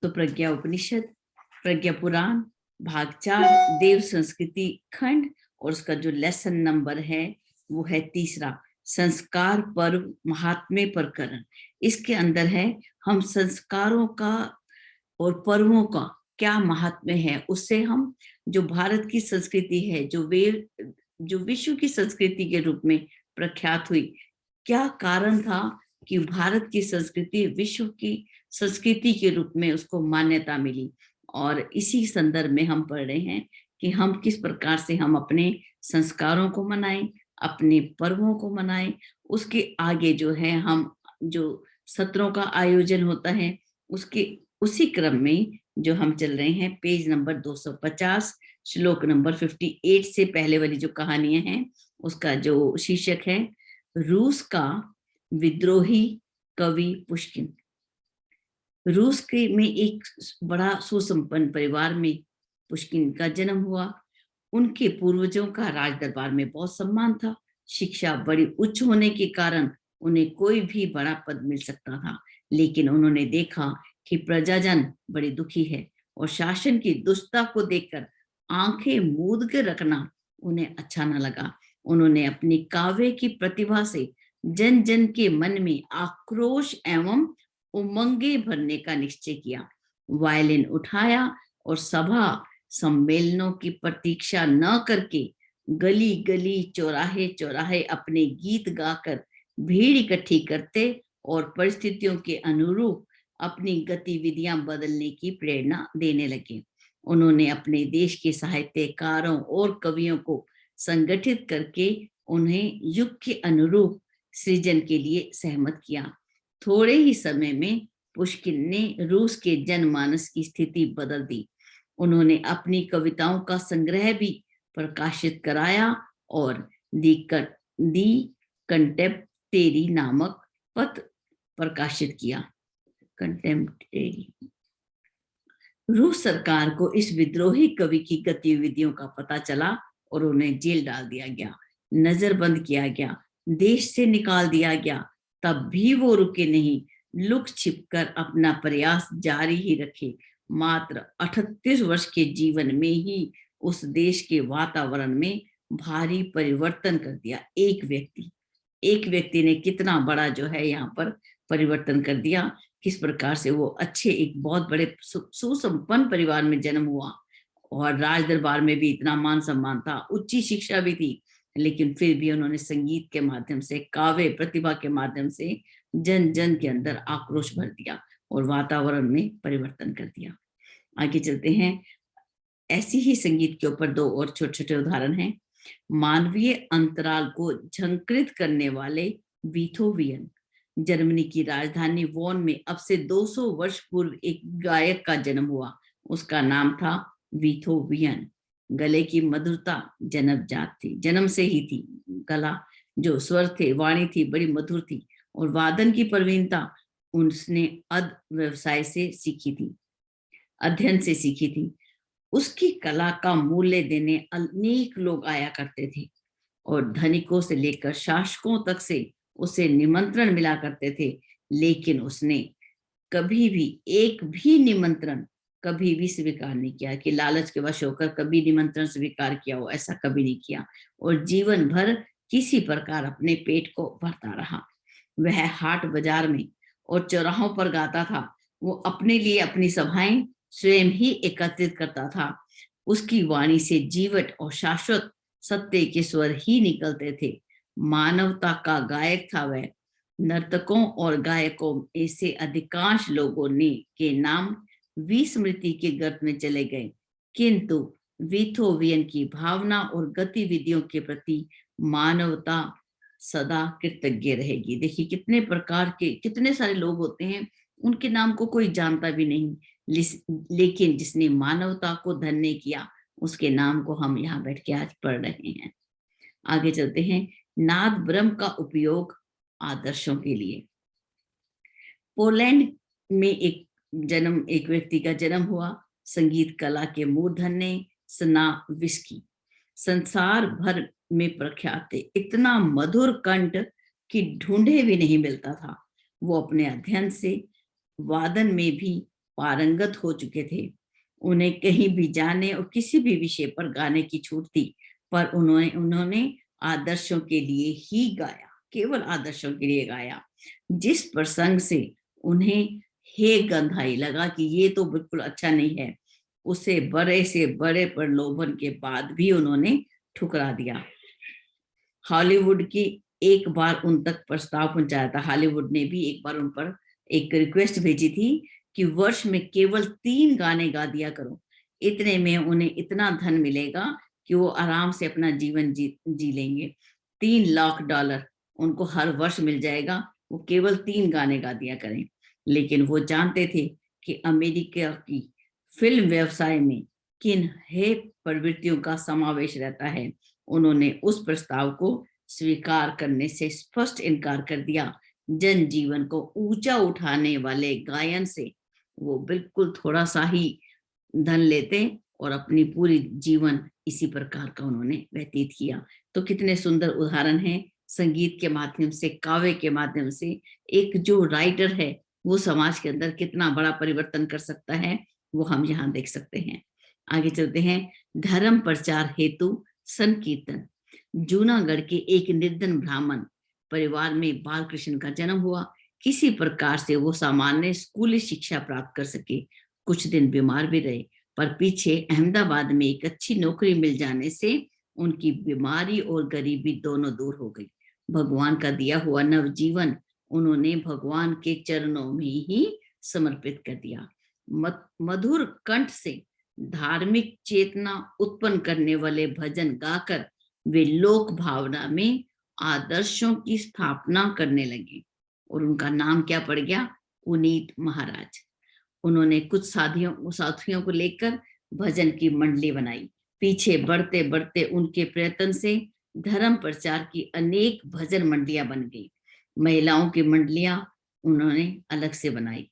तो प्रज्ञा उपनिषद, प्रज्ञा पुराण, भाग 4, देव संस्कृति खंड, और उसका जो लेसन नंबर है वो है 3, संस्कार पर्व महात्म्य प्रकरण। इसके अंदर है हम संस्कारों का और पर्वों का क्या महात्म्य है, उससे हम जो भारत की संस्कृति है, जो विश्व की संस्कृति के रूप में प्रख्यात हुई, क्या कारण था कि भारत की संस्कृति विश्व की संस्कृति के रूप में उसको मान्यता मिली। और इसी संदर्भ में हम पढ़ रहे हैं कि हम किस प्रकार से हम अपने संस्कारों को मनाएं, अपने पर्वों को मनाएं। उसके आगे जो है हम जो सत्रों का आयोजन होता है उसके उसी क्रम में जो हम चल रहे हैं, पेज नंबर 250, श्लोक नंबर 58 से पहले वाली जो कहानियां हैं उसका जो शीर्षक है रूस का विद्रोही कवि पुष्किन। रूस के में एक बड़ा सुसंपन्न परिवार में पुष्किन का जन्म हुआ। उनके पूर्वजों का राज दरबार में बहुत सम्मान था। शिक्षा बड़ी उच्च होने के कारण उन्हें कोई भी बड़ा पद मिल सकता था, लेकिन उन्होंने देखा कि प्रजाजन बड़ी दुखी है और शासन की दुष्टता को देखकर आंखें मूंद कर रखना उन्हें अच्छा न लगा। उन्होंने अपनी काव्य की प्रतिभा से जन जन के मन में आक्रोश एवं उमंगे भरने का निश्चय किया। वायलिन उठाया और सभा सम्मेलनों की प्रतीक्षा न करके गली गली चौराहे चौराहे अपने गीत गाकर भीड़ इकट्ठी करते और परिस्थितियों के अनुरूप अपनी गतिविधियां बदलने की प्रेरणा देने लगे। उन्होंने अपने देश के साहित्यकारों और कवियों को संगठित करके उन्हें युग के अनुरूप सृजन के लिए सहमत किया। थोड़े ही समय में पुष्किन ने रूस के जनमानस की स्थिति बदल दी। उन्होंने अपनी कविताओं का संग्रह भी प्रकाशित कराया और दी कंटेम्पटेरी नामक पत्र प्रकाशित किया। कंटेम्पटेरी। रूस सरकार को इस विद्रोही कवि की गतिविधियों का पता चला और उन्हें जेल डाल दिया गया, नजरबंद किया गया, देश से निकाल दिया गया। तब भी वो रुके नहीं, लुक छिपकर अपना प्रयास जारी ही रखे। मात्र 38 वर्ष के जीवन में ही उस देश के वातावरण में भारी परिवर्तन कर दिया। एक व्यक्ति ने कितना बड़ा जो है यहाँ पर परिवर्तन कर दिया। किस प्रकार से वो अच्छे एक बहुत बड़े सुसंपन्न परिवार में जन्म हुआ और राज दरबार में भी इतना मान सम्मान था, उच्च शिक्षा भी थी, लेकिन फिर भी उन्होंने संगीत के माध्यम से, काव्य प्रतिभा के माध्यम से जन जन के अंदर आक्रोश भर दिया और वातावरण में परिवर्तन कर दिया। आगे चलते हैं। ऐसी ही संगीत के ऊपर 2 और छोटे छोटे उदाहरण हैं। मानवीय अंतराल को झंकृत करने वाले बीथोवन। जर्मनी की राजधानी वॉन में अब से 200 वर्ष पूर्व एक गायक का जन्म हुआ। उसका नाम था बीथोवन। गले की मधुरता जन्मजात थी, जन्म से ही थी। गला जो स्वर थे, वाणी थी, बड़ी मधुर थी और वादन की प्रवीणता उसने व्यवसाय से सीखी थी, अध्ययन से सीखी थी। उसकी कला का मूल्य देने अनेक लोग आया करते थे और धनिकों से लेकर शासकों तक से उसे निमंत्रण मिला करते थे, लेकिन उसने कभी भी एक भी निमंत्रण कभी भी स्वीकार नहीं किया कि लालच के वश होकर कभी निमंत्रण स्वीकार किया हो, ऐसा कभी नहीं किया। और जीवन भर किसी प्रकार अपने पेट को भरता रहा। वह हाट बाजार में और चौराहों पर गाता था। वो अपने लिए अपनी सभाएं स्वयं ही एकत्रित करता था। उसकी वाणी से जीवट और शाश्वत सत्य के स्वर ही निकलते थे। मानवता का गायक था वह। नर्तकों और गायकों में से अधिकांश लोगों ने के नाम विस्मृति के गर्त में चले गए, किंतु बीथोवन की भावना और गतिविधियों के प्रति मानवता सदा कृतज्ञ रहेगी। देखिए कितने प्रकार के, कितने सारे लोग होते हैं, उनके नाम को कोई जानता भी नहीं, लेकिन जिसने मानवता को धन्य किया उसके नाम को हम यहाँ बैठ के आज पढ़ रहे हैं। आगे चलते हैं। नाद ब्रह्म का उपयोग आदर्शों के लिए। पोलैंड में एक व्यक्ति का जन्म हुआ। संगीत कला के मूर्धन्य स्नाविस्की संसार भर में प्रख्यात थे। इतना मधुर कंठ कि ढूंढे भी नहीं मिलता था। वो अपने अध्ययन से, वादन में भी पारंगत हो चुके थे। उन्हें कहीं भी जाने और किसी भी विषय पर गाने की छूट थी, पर उन्होंने आदर्शों के लिए ही गाया, केवल आदर्शों के लिए गाया। जिस प्रसंग से उन्हें हे गंधाई लगा कि ये तो बिल्कुल अच्छा नहीं है, उसे बड़े से बड़े प्रलोभन के बाद भी उन्होंने ठुकरा दिया। हॉलीवुड की एक बार उन तक प्रस्ताव पहुंचाया था, हॉलीवुड ने भी एक बार उन पर एक रिक्वेस्ट भेजी थी कि वर्ष में केवल 3 गाने गा दिया करो, इतने में उन्हें इतना धन मिलेगा कि वो आराम से अपना जीवन जी लेंगे। $3 लाख उनको हर वर्ष मिल जाएगा, वो केवल 3 गाने गा दिया करें। लेकिन वो जानते थे कि अमेरिका की फिल्म व्यवसाय में किन हे प्रवृत्तियों का समावेश रहता है। उन्होंने उस प्रस्ताव को स्वीकार करने से स्पष्ट इनकार कर दिया। जनजीवन को ऊंचा उठाने वाले गायन से वो बिल्कुल थोड़ा सा ही धन लेते और अपनी पूरी जीवन इसी प्रकार का उन्होंने व्यतीत किया। तो कितने सुंदर उदाहरण हैं, संगीत के माध्यम से, काव्य के माध्यम से एक जो राइटर है वो समाज के अंदर कितना बड़ा परिवर्तन कर सकता है, वो हम यहाँ देख सकते हैं। आगे चलते हैं। धर्म प्रचार हेतु संकीर्तन। जूनागढ़ के एक निर्धन ब्राह्मण परिवार में बाल कृष्ण का जन्म हुआ। किसी प्रकार से वो सामान्य स्कूली शिक्षा प्राप्त कर सके। कुछ दिन बीमार भी रहे, पर पीछे अहमदाबाद में एक अच्छी नौकरी मिल जाने से उनकी बीमारी और गरीबी दोनों दूर हो गई। भगवान का दिया हुआ नवजीवन उन्होंने भगवान के चरणों में ही समर्पित कर दिया। मधुर कंठ से धार्मिक चेतना उत्पन्न करने वाले भजन गाकर वे लोक भावना में आदर्शों की स्थापना करने लगे और उनका नाम क्या पड़ गया? पुनीत महाराज। उन्होंने कुछ साथियों को लेकर भजन की मंडली बनाई। पीछे बढ़ते बढ़ते उनके प्रयत्न से धर्म प्रचार की अनेक भजन मंडलियां बन गई। महिलाओं की मंडलियां उन्होंने अलग से बनाई।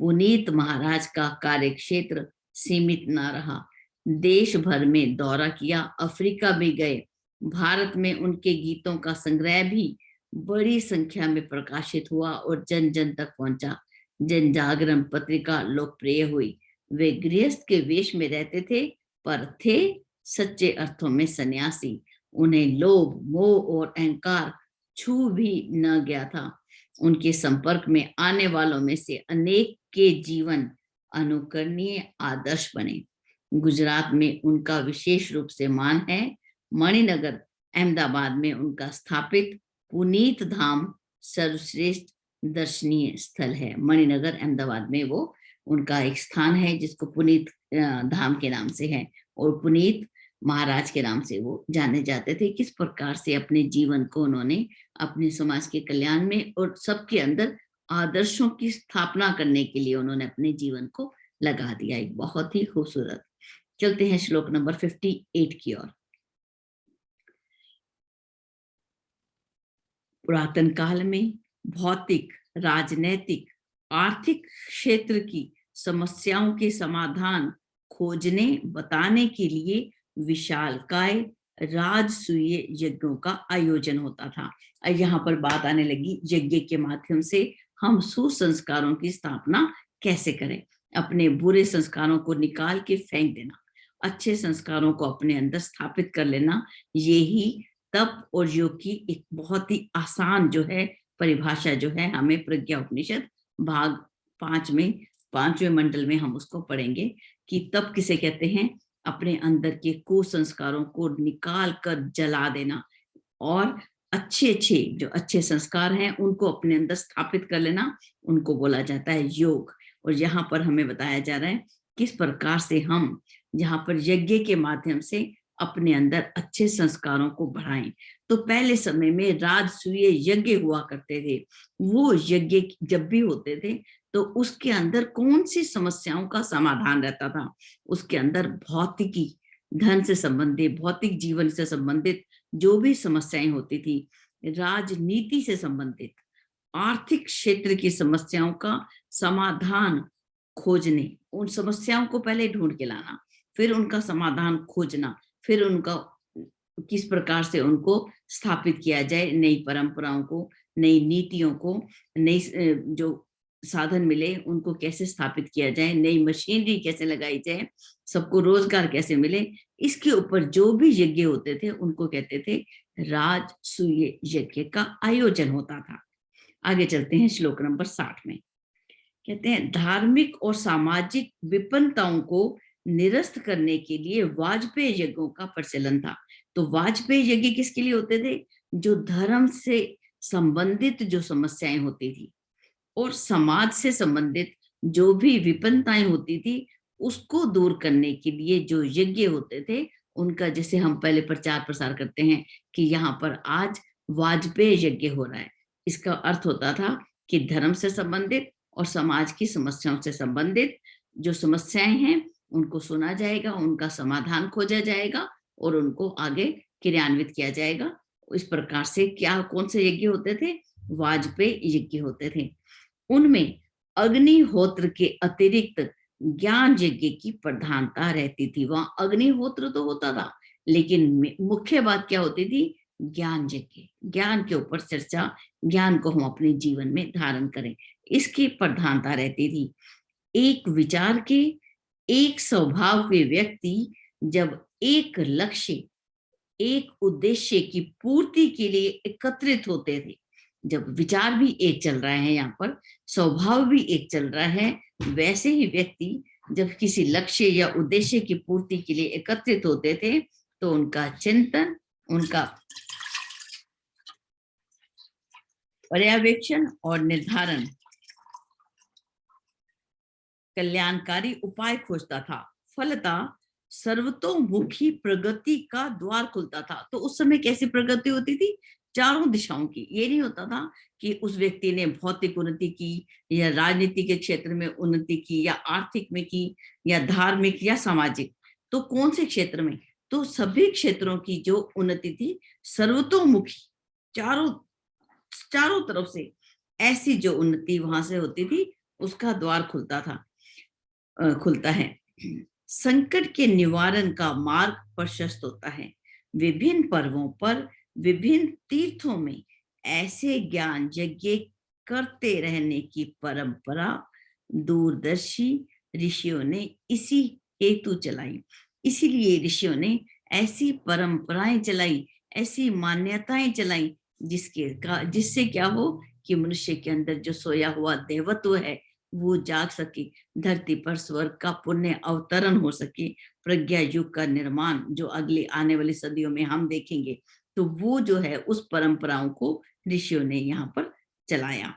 पुनीत महाराज का कार्य क्षेत्र सीमित न रहा, देश भर में दौरा किया, अफ्रीका भी गए। भारत में उनके गीतों का संग्रह भी बड़ी संख्या में प्रकाशित हुआ और जन जन तक पहुंचा। जनजागरण पत्रिका लोकप्रिय हुई। वे गृहस्थ के वेश में रहते थे, पर थे सच्चे अर्थों में सन्यासी। उन्हें लोभ, मोह और अहंकार छू भी न गया था। उनके संपर्क में आने वालों में से अनेक के जीवन अनुकरणीय आदर्श बने। गुजरात में उनका विशेष रूप से मान है। मणिनगर अहमदाबाद में उनका स्थापित पुनीत धाम सर्वश्रेष्ठ दर्शनीय स्थल है। मणिनगर अहमदाबाद में वो उनका एक स्थान है जिसको पुनीत धाम के नाम से है और पुनीत महाराज के नाम से वो जाने जाते थे। किस प्रकार से अपने जीवन को उन्होंने अपने समाज के कल्याण में और सबके अंदर आदर्शों की स्थापना करने के लिए उन्होंने अपने जीवन को लगा दिया। एक बहुत ही खूबसूरत। चलते हैं श्लोक नंबर 58 की ओर। पुरातन काल में भौतिक, राजनैतिक, आर्थिक क्षेत्र की समस्याओं के समाधान खोजने बताने के लिए विशालकाय राजसूय यज्ञों का आयोजन होता था। यहाँ पर बात आने लगी यज्ञ के माध्यम से हम सुसंस्कारों की स्थापना कैसे करें। अपने बुरे संस्कारों को निकाल के फेंक देना, अच्छे संस्कारों को अपने अंदर स्थापित कर लेना, ये ही तप और योग की एक बहुत ही आसान जो है परिभाषा जो है हमें प्रज्ञा उपनिषद भाग 5 में 5वें मंडल में हम उसको पढ़ेंगे कि तप किसे कहते हैं। अपने अंदर के कुसंस्कारों को निकाल कर जला देना और अच्छे जो अच्छे संस्कार हैं उनको अपने अंदर स्थापित कर लेना, उनको बोला जाता है योग। और यहाँ पर हमें बताया जा रहा है किस प्रकार से हम यहाँ पर यज्ञ के माध्यम से अपने अंदर अच्छे संस्कारों को बढ़ाएं। तो पहले समय में राजसूय यज्ञ हुआ करते थे। वो यज्ञ जब भी होते थे तो उसके अंदर कौन सी समस्याओं का समाधान रहता था? उसके अंदर भौतिकी, धन से संबंधित, भौतिक जीवन से संबंधित जो भी समस्याएं होती थी, राजनीति से संबंधित, आर्थिक क्षेत्र की समस्याओं का समाधान खोजने, उन समस्याओं को पहले ढूंढ के लाना, फिर उनका समाधान खोजना, फिर उनका किस प्रकार से उनको स्थापित किया जाए, नई परंपराओं को, नई नीतियों को, नई जो साधन मिले, उनको कैसे स्थापित किया जाए, नई मशीनरी कैसे लगाई जाए, सबको रोजगार कैसे मिले, इसके ऊपर जो भी यज्ञ होते थे उनको कहते थे राजसूय यज्ञ का आयोजन होता था। आगे चलते हैं श्लोक नंबर 60 में। कहते हैं धार्मिक और सामाजिक विपन्नताओं को निरस्त करने के लिए वाजपेयी यज्ञों का प्रचलन था। तो वाजपेयी यज्ञ किसके लिए होते थे? जो धर्म से संबंधित जो समस्याएं होती थी और समाज से संबंधित जो भी विपन्नताएं होती थी उसको दूर करने के लिए जो यज्ञ होते थे उनका, जैसे हम पहले प्रचार प्रसार करते हैं कि यहाँ पर आज वाजपेयी यज्ञ हो रहा है, इसका अर्थ होता था कि धर्म से संबंधित और समाज की समस्याओं से संबंधित जो समस्याएं हैं उनको सुना जाएगा, उनका समाधान खोजा जाएगा और उनको आगे क्रियान्वित किया जाएगा। इस प्रकार से क्या कौन से यज्ञ होते थे? वाजपेयी यज्ञ होते थे। उनमें अग्निहोत्र के अतिरिक्त ज्ञान यज्ञ की प्रधानता रहती थी। वहां अग्निहोत्र तो होता था लेकिन मुख्य बात क्या होती थी? ज्ञान यज्ञ, ज्ञान के ऊपर चर्चा, ज्ञान को हम अपने जीवन में धारण करें, इसकी प्रधानता रहती थी। एक विचार के, एक स्वभाव के व्यक्ति जब एक लक्ष्य, एक उद्देश्य की पूर्ति के लिए एकत्रित होते थे, जब विचार भी एक चल रहा है, यहाँ पर स्वभाव भी एक चल रहा है, वैसे ही व्यक्ति जब किसी लक्ष्य या उद्देश्य की पूर्ति के लिए एकत्रित होते थे तो उनका चिंतन, उनका पर्यवेक्षण और निर्धारण कल्याणकारी उपाय खोजता था। फलतः सर्वतोमुखी प्रगति का द्वार खुलता था। तो उस समय कैसी प्रगति होती थी? चारों दिशाओं की। ये नहीं होता था कि उस व्यक्ति ने भौतिक उन्नति की या राजनीति के क्षेत्र में उन्नति की या आर्थिक में की या धार्मिक या सामाजिक, तो कौन से क्षेत्र में? तो सभी क्षेत्रों की जो उन्नति थी सर्वतोमुखी, चारों तरफ से ऐसी जो उन्नति वहां से होती थी उसका द्वार खुलता है। संकट के निवारण का मार्ग प्रशस्त होता है। विभिन्न पर्वों पर, विभिन्न तीर्थों में ऐसे ज्ञान यज्ञ करते रहने की परंपरा दूरदर्शी ऋषियों ने इसी हेतु चलाई। इसीलिए ऋषियों ने ऐसी परंपराएं चलाई, ऐसी मान्यताएं चलाई जिससे क्या हो कि मनुष्य के अंदर जो सोया हुआ देवत्व है वो जाग सके, धरती पर स्वर्ग का पुण्य अवतरण हो सके, प्रज्ञा युग का निर्माण जो अगली आने वाली सदियों में हम देखेंगे। तो वो जो है उस परंपराओं को ऋषियों ने यहाँ पर चलाया।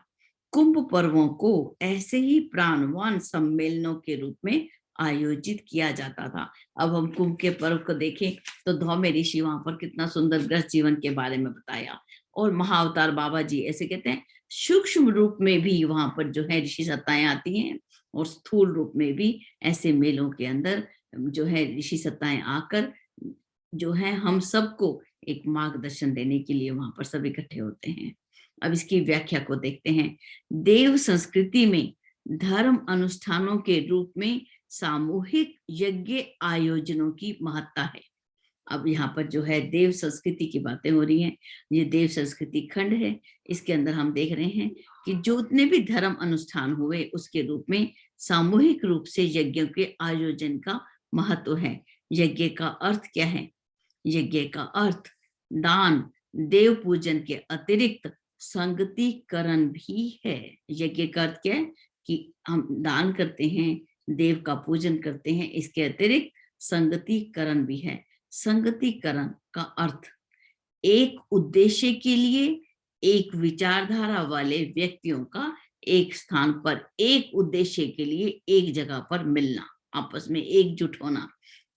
कुंभ पर्वों को ऐसे ही प्राणवान सम्मेलनों के रूप में आयोजित किया जाता था। अब हम कुंभ के पर्व को देखें तो धौम्य ऋषि वहां पर कितना सुंदर गृहस्थ जीवन के बारे में बताया, और महाअवतार बाबा जी ऐसे कहते हैं सूक्ष्म रूप में भी वहां पर जो है ऋषि सत्ताएं आती हैं और स्थूल रूप में भी ऐसे मेलों के अंदर जो है ऋषि सत्ताएं आकर जो है हम सबको एक मार्गदर्शन देने के लिए वहां पर सब इकट्ठे होते हैं। अब इसकी व्याख्या को देखते हैं। देव संस्कृति में धर्म अनुष्ठानों के रूप में सामूहिक यज्ञ आयोजनों की महत्ता है। अब यहाँ पर जो है देव संस्कृति की बातें हो रही हैं। ये देव संस्कृति खंड है, इसके अंदर हम देख रहे हैं कि जितने भी धर्म अनुष्ठान हुए उसके रूप में सामूहिक रूप से यज्ञों के आयोजन का महत्व है। यज्ञ का अर्थ क्या है? यज्ञ का अर्थ दान, देव पूजन के अतिरिक्त संगतिकरण भी है। यज्ञ का अर्थ क्या है कि हम दान करते हैं, देव का पूजन करते हैं, इसके अतिरिक्त संगतिकरण भी है। संगतिकरण का अर्थ एक उद्देश्य के लिए एक विचारधारा वाले व्यक्तियों का एक स्थान पर एक उद्देश्य के लिए एक जगह पर मिलना, आपस में एकजुट होना।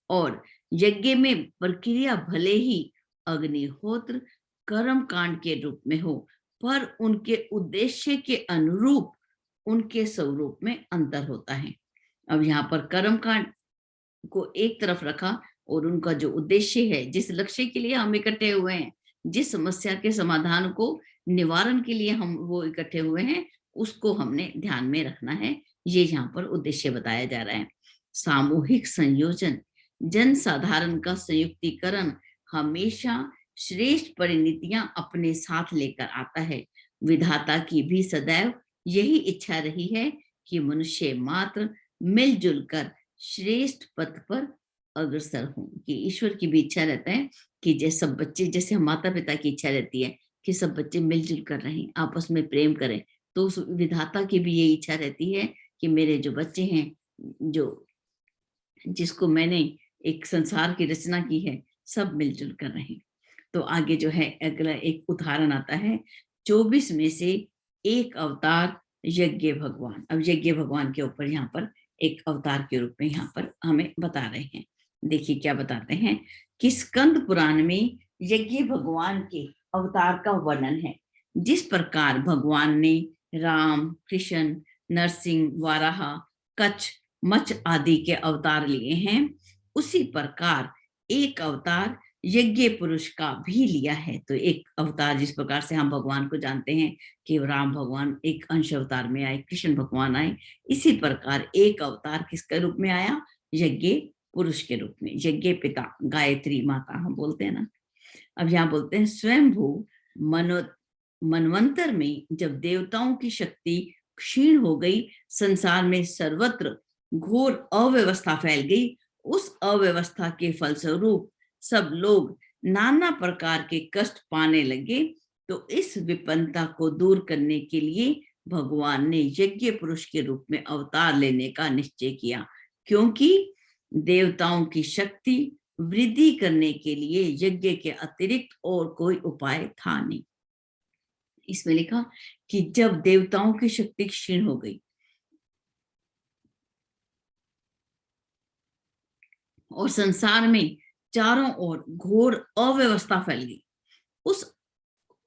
और यज्ञ में प्रक्रिया भले ही अग्निहोत्र कर्म कांड के रूप में हो, पर उनके उद्देश्य के अनुरूप उनके स्वरूप में अंतर होता है। अब यहाँ पर कर्म कांड को एक तरफ रखा और उनका जो उद्देश्य है, जिस लक्ष्य के लिए हम इकट्ठे हुए हैं, जिस समस्या के समाधान को निवारण के लिए हम वो इकट्ठे हुए हैं, उसको हमने ध्यान में रखना है। ये यहाँ पर उद्देश्य बताया जा रहा है। सामूहिक संयोजन, जन साधारण का संयुक्तिकरण हमेशा श्रेष्ठ परिणतियां अपने साथ लेकर आता है। विधाता की भी सदैव यही इच्छा रही है कि मनुष्य मात्र मिलजुल कर श्रेष्ठ पथ पर अग्रसर हों। कि ईश्वर की भी इच्छा रहता है कि जैसे सब बच्चे, जैसे हम माता पिता की इच्छा रहती है कि सब बच्चे मिलजुल कर रहें, आपस में प्रेम करें, तो उस विधाता की भी ये इच्छा रहती है कि मेरे जो बच्चे हैं, जो जिसको मैंने एक संसार की रचना की है, सब मिलजुल कर रहें। तो आगे जो है अगला एक उदाहरण आता है, 24 में से एक अवतार यज्ञ भगवान। अब यज्ञ भगवान के ऊपर यहाँ पर एक अवतार के रूप में यहाँ पर हमें बता रहे हैं। देखिए क्या बताते हैं कि स्कंद पुराण में यज्ञ भगवान के अवतार का वर्णन है। जिस प्रकार भगवान ने राम, कृष्ण, नरसिंह, वाराह, कच्छ, मच्छ आदि के अवतार लिए हैं, उसी प्रकार एक अवतार यज्ञ पुरुष का भी लिया है। तो एक अवतार, जिस प्रकार से हम भगवान को जानते हैं कि राम भगवान एक अंश अवतार में आए, कृष्ण भगवान आए, इसी प्रकार एक अवतार किसके रूप में आया? यज्ञ पुरुष के रूप में। यज्ञ पिता, गायत्री माता हम बोलते हैं ना। अब यहाँ बोलते हैं स्वयंभू मनवंतर में जब देवताओं की शक्ति क्षीण हो गई, संसार में सर्वत्र घोर अव्यवस्था फैल गई, उस अव्यवस्था के फलस्वरूप सब लोग नाना प्रकार के कष्ट पाने लगे। तो इस विपन्नता को दूर करने के लिए भगवान ने यज्ञ पुरुष के रूप में अवतार लेने का निश्चय किया, क्योंकि देवताओं की शक्ति वृद्धि करने के लिए यज्ञ के अतिरिक्त और कोई उपाय था नहीं। इसमें लिखा कि जब देवताओं की शक्ति क्षीण हो गई और संसार में चारों ओर घोर अव्यवस्था फैल गई, उस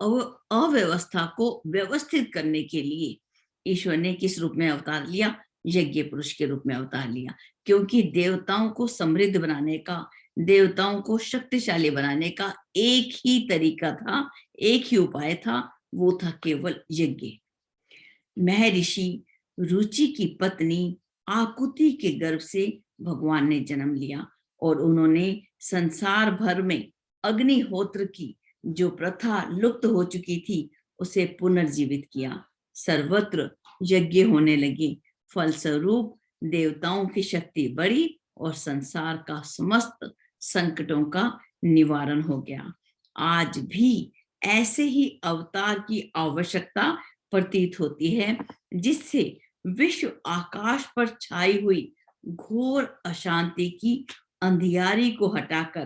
अव्यवस्था को व्यवस्थित करने के लिए ईश्वर ने किस रूप में अवतार लिया? यज्ञ पुरुष के रूप में अवतार लिया। क्योंकि देवताओं को समृद्ध बनाने का, देवताओं को शक्तिशाली बनाने का एक ही तरीका था, एक ही उपाय था, वो था केवल यज्ञ। महर्षि रुचि की पत्नी आकुति के गर्भ से भगवान ने जन्म लिया और उन्होंने संसार भर में अग्निहोत्र की जो प्रथा लुप्त हो चुकी थी, उसे पुनर्जीवित किया। सर्वत्र यज्ञ होने लगे, फलस्वरूप देवताओं की शक्ति बढ़ी और संसार का समस्त संकटों का निवारण हो गया। आज भी ऐसे ही अवतार की आवश्यकता प्रतीत होती है, जिससे विश्व आकाश पर छाई हुई घोर अशांति की अंधियारी को हटाकर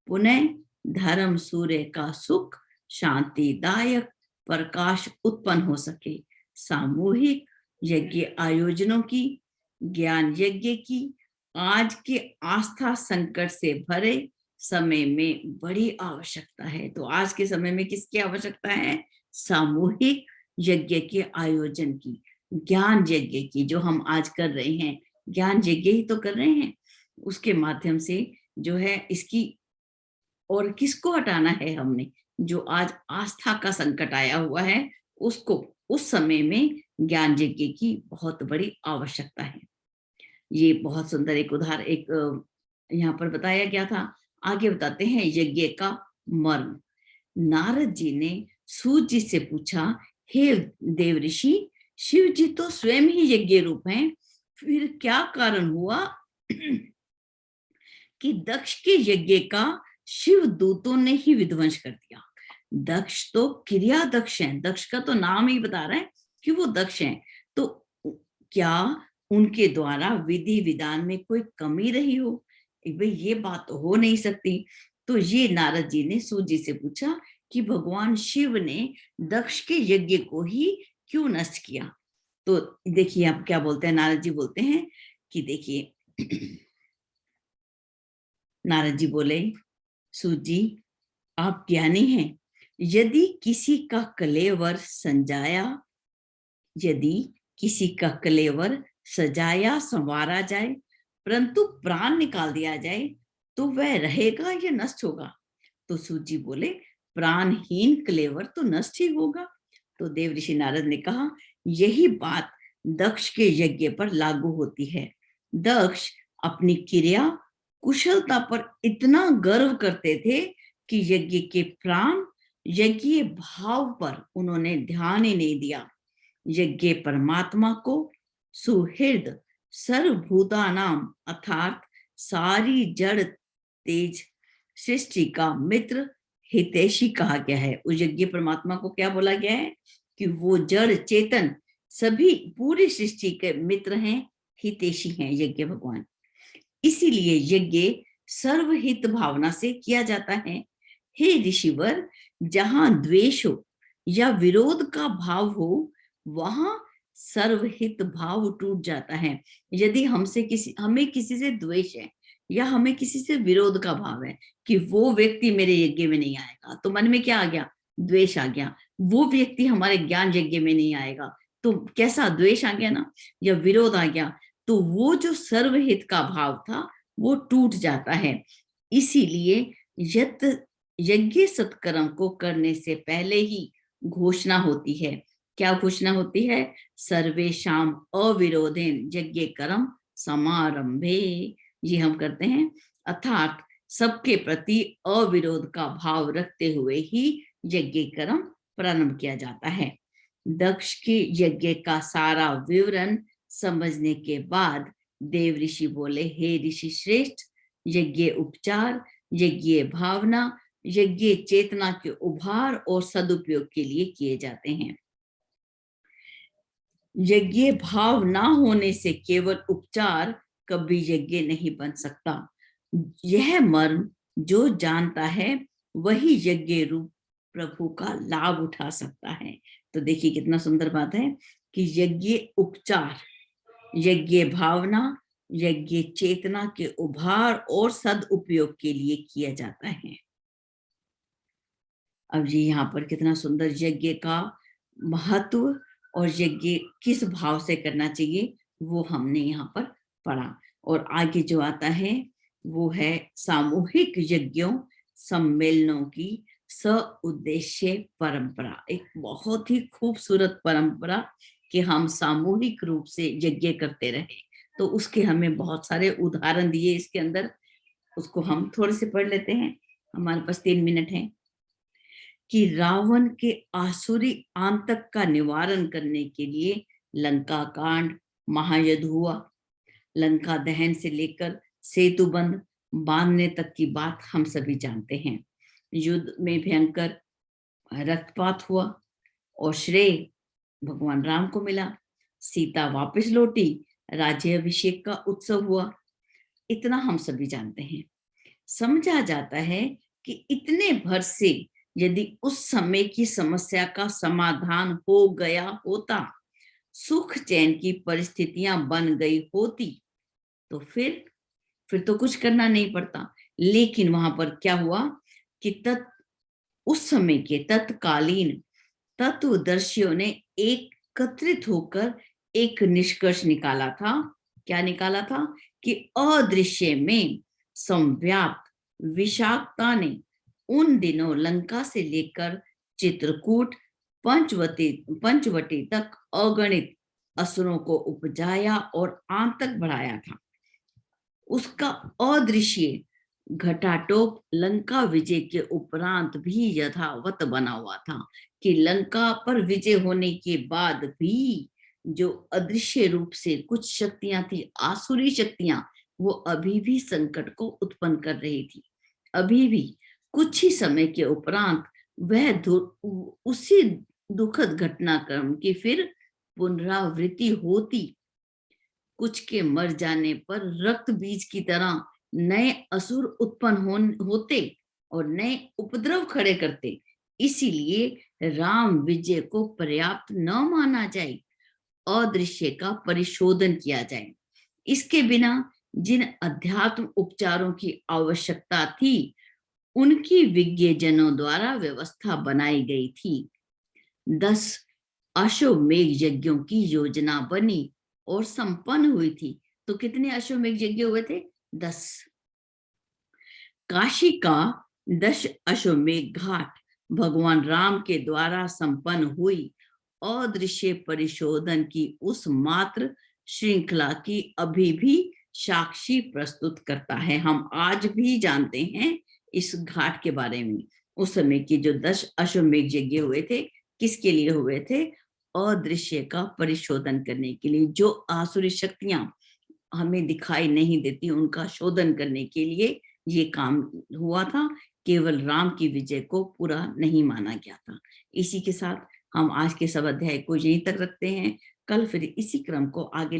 पुनः धर्म सूर्य का सुख शांतिदायक प्रकाश उत्पन्न हो सके। सामूहिक यज्ञ आयोजनों की, ज्ञान यज्ञ की आज के आस्था संकट से भरे समय में बड़ी आवश्यकता है। तो आज के समय में किसकी आवश्यकता है? सामूहिक यज्ञ के आयोजन की, ज्ञान यज्ञ की, जो हम आज कर रहे हैं, ज्ञान यज्ञ ही तो कर रहे हैं। उसके माध्यम से जो है इसकी, और किसको हटाना है हमने? जो आज आस्था का संकट आया हुआ है, उसको उस समय में ज्ञान यज्ञ की बहुत बड़ी आवश्यकता है। ये बहुत सुंदर एक उदाहरण एक यहाँ पर बताया गया था। आगे बताते हैं यज्ञ का मर्म। नारद जी ने सूत जी से पूछा, हे देव ऋषि, शिव जी तो स्वयं ही यज्ञ रूप हैं, फिर क्या कारण हुआ कि दक्ष के यज्ञ का शिव दूतों ने ही विध्वंस कर दिया? दक्ष तो क्रिया दक्ष हैं, दक्ष का तो नाम ही बता रहा है कि वो दक्ष हैं। तो क्या उनके द्वारा विधि विधान में कोई कमी रही हो? भाई ये बात तो हो नहीं सकती। तो ये नारद जी ने सूत जी से पूछा कि भगवान शिव ने दक्ष के यज्ञ को ही क्यों नष्ट किया? तो देखिए आप क्या बोलते हैं, नारद जी बोलते हैं कि देखिए नारद जी बोले, सूत जी आप ज्ञानी हैं, यदि किसी का कलेवर संजाया, यदि किसी का कलेवर सजाया संवारा जाए परंतु प्राण निकाल दिया जाए, तो वह रहेगा या नष्ट होगा? तो सूत जी बोले, प्राणहीन कलेवर तो नष्ट ही होगा। तो देव ऋषि नारद ने कहा, यही बात दक्ष के यज्ञ पर लागू होती है। दक्ष अपनी क्रिया कुशलता पर इतना गर्व करते थे कि यज्ञ के प्राण, यज्ञ भाव पर उन्होंने ध्यान ही नहीं दिया। यज्ञ परमात्मा को सुहृद सर्वभूतानाम अर्थात सारी जड़ तेज सृष्टि का मित्र हितैषी कहा गया है। उस यज्ञ परमात्मा को क्या बोला गया है कि वो जड़ चेतन सभी पूरी सृष्टि के मित्र हैं, हितैषी हैं यज्ञ भगवान। इसीलिए यज्ञ सर्वहित भावना से किया जाता है। हे ऋषिवर, जहां द्वेष हो या विरोध का भाव हो वहां सर्वहित भाव टूट जाता है। यदि हमें किसी से द्वेष है या हमें किसी से विरोध का भाव है कि वो व्यक्ति मेरे यज्ञ में नहीं आएगा, तो मन में क्या आ गया? द्वेष आ गया। वो व्यक्ति हमारे ज्ञान यज्ञ में नहीं आएगा, तो कैसा द्वेष आ गया ना, या विरोध आ गया, तो वो जो सर्वहित का भाव था वो टूट जाता है। इसीलिए यज्ञ सत्कर्म को करने से पहले ही घोषणा होती है। क्या घोषणा होती है? सर्वेषाम अविरोधेन यज्ञ कर्म समारंभे। ये हम करते हैं, अर्थात सबके प्रति अविरोध का भाव रखते हुए ही यज्ञ कर्म प्रारंभ किया जाता है। दक्ष के यज्ञ का सारा विवरण समझने के बाद देव ऋषि बोले, हे ऋषि श्रेष्ठ, यज्ञ उपचार, यज्ञ भावना, यज्ञ चेतना के उभार और सदुपयोग के लिए किए जाते हैं। यज्ञ भाव ना होने से केवल उपचार कभी यज्ञ नहीं बन सकता। यह मर्म जो जानता है वही यज्ञ रूप प्रभु का लाभ उठा सकता है। तो देखिए कितना सुंदर बात है कि यज्ञ उपचार, यज्ञ भावना, यज्ञ चेतना के उभार और सदुपयोग के लिए किया जाता है। अब ये यहाँ पर कितना सुंदर यज्ञ का महत्व और यज्ञ किस भाव से करना चाहिए वो हमने यहाँ पर पढ़ा। और आगे जो आता है वो है सामूहिक यज्ञों सम्मेलनों की सउद्देश्य परंपरा। एक बहुत ही खूबसूरत परंपरा कि हम सामूहिक रूप से यज्ञ करते रहे। तो उसके हमें बहुत सारे उदाहरण दिए इसके अंदर, उसको हम थोड़े से पढ़ लेते हैं, हमारे पास 3 मिनट हैं। कि रावण के आसुरी आंतक का निवारण करने के लिए लंका कांड, महायुद्ध हुआ। लंका दहन से लेकर सेतु बंद बांधने तक की बात हम सभी जानते हैं। युद्ध में भयंकर रक्तपात हुआ और श्रेय भगवान राम को मिला। सीता वापस लौटी, राज्याभिषेक का उत्सव हुआ। इतना हम सभी जानते हैं। समझा जाता है कि इतने भर से यदि उस समय की समस्या का समाधान हो गया होता, सुख चैन की परिस्थितियां बन गई होती, तो फिर तो कुछ करना नहीं पड़ता। लेकिन वहां पर क्या हुआ कि उस समय के तत्कालीन तत्वदर्शियों ने एकत्रित होकर एक निष्कर्ष निकाला था। क्या निकाला था? कि अदृश्य में संव्याप्त विषाक्तता ने उन दिनों लंका से लेकर चित्रकूट पंचवटी तक अगणित असुरों को उपजाया और आंतक बढ़ाया था। उसका अदृश्य घटाटोप लंका विजय के उपरांत भी यथावत बना हुआ था कि लंका पर विजय होने के बाद भी जो अदृश्य रूप से कुछ शक्तियां थी, आसुरी शक्तियां, वो अभी भी संकट को उत्पन्न कर रही थी। अभी भी कुछ ही समय के उपरांत वह उसी दुखद घटनाक्रम की फिर पुनरावृत्ति होती। कुछ के मर जाने पर रक्त बीज की तरह नए असुर उत्पन्न होते और नए उपद्रव खड़े करते। इसीलिए राम विजय को पर्याप्त न माना जाए, अदृश्य का परिशोधन किया जाए। इसके बिना जिन अध्यात्म उपचारों की आवश्यकता थी उनकी विज्ञजनों द्वारा व्यवस्था बनाई गई थी। 10 अश्वमेघ यज्ञों की योजना बनी और संपन्न हुई थी। तो कितने अश्वमेघ यज्ञ हुए थे? 10। काशी का 10 अश्वमेघ घाट भगवान राम के द्वारा संपन्न हुई अदृश्य परिशोधन की उस मात्र श्रृंखला की अभी भी साक्षी प्रस्तुत करता है। हम आज भी जानते हैं इस घाट के बारे में। उस समय की जो 10 अश्वमेघ यज्ञ हुए थे, किसके लिए हुए थे? अदृश्य का परिशोधन करने के लिए, जो आसुरी शक्तियां हमें दिखाई नहीं देती उनका शोधन करने के लिए ये काम हुआ था। केवल राम की विजय को पूरा नहीं माना गया था। इसी के साथ हम आज के सब अध्याय को यहीं तक रखते हैं। कल फिर इसी क्रम को आगे